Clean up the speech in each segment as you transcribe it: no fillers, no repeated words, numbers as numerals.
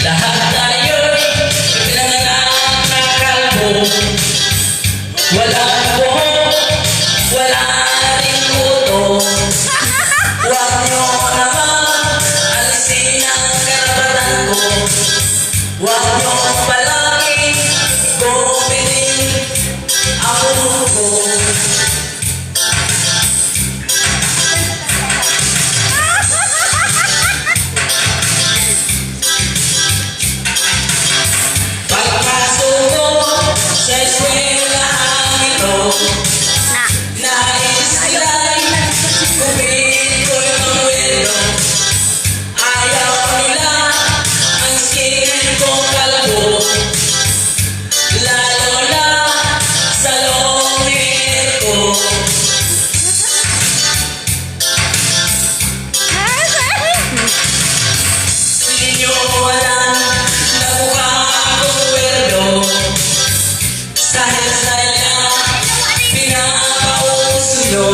Lahat tayo'y pinanganak na kalbo. Walang buhok, wala rin kuto. Huwag niyo naman alisin ang karapatan ko. Huwag niyo palaging guminin ang ulo ko. Sa eskwelahan ito, nais sila'y kumit ko yung welo. Ayaw nila ang skin kong kalbo, lalo na sa long hair ko. Hindi nyo alam na mukha akong welo. Sa hairstyle na pinapauso nyo,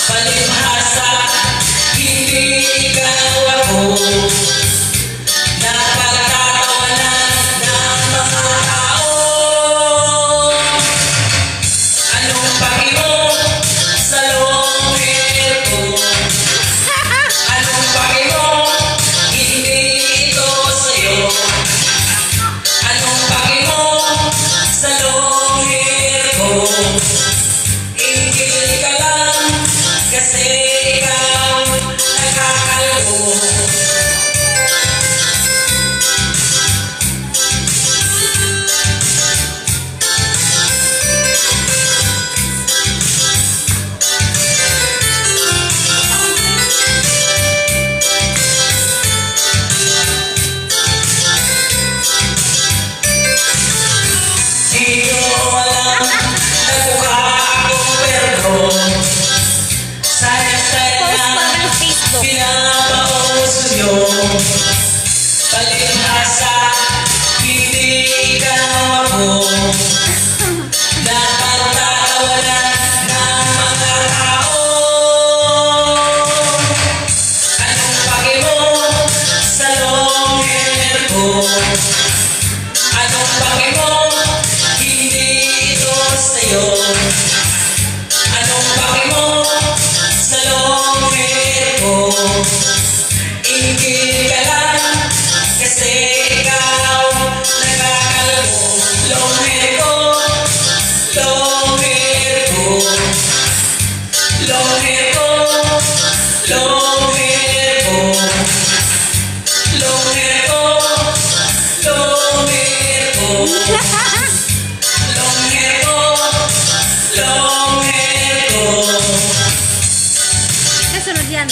palibhasa, hindi ikaw ako. Napagtatawanan ng mga tao. Anong paki mo sa long hair ko? Anong paki mo? Hindi ito sa'yo. Anong paki mo sa long hair ko? Ingil ka lang kasi ikaw nakakalbo. Sino alam na mukha akong perro? Sa hairstyle na pinapauso nyo, palibhasa, hindi ikaw ako. Napagtatawanan ng mga tao. Anong paki mo sa long hair ko? Anong paki mo? Hindi ito sa'yo. Anong paki mo sa long hair ko? Ingil ka lang kasi ikaw nakakalbo. Long hair ko, long hair ko, long hair ko, long hair ko, long hair ko, long hair ko. Long hair ko, long hair ko. Kasunod yan.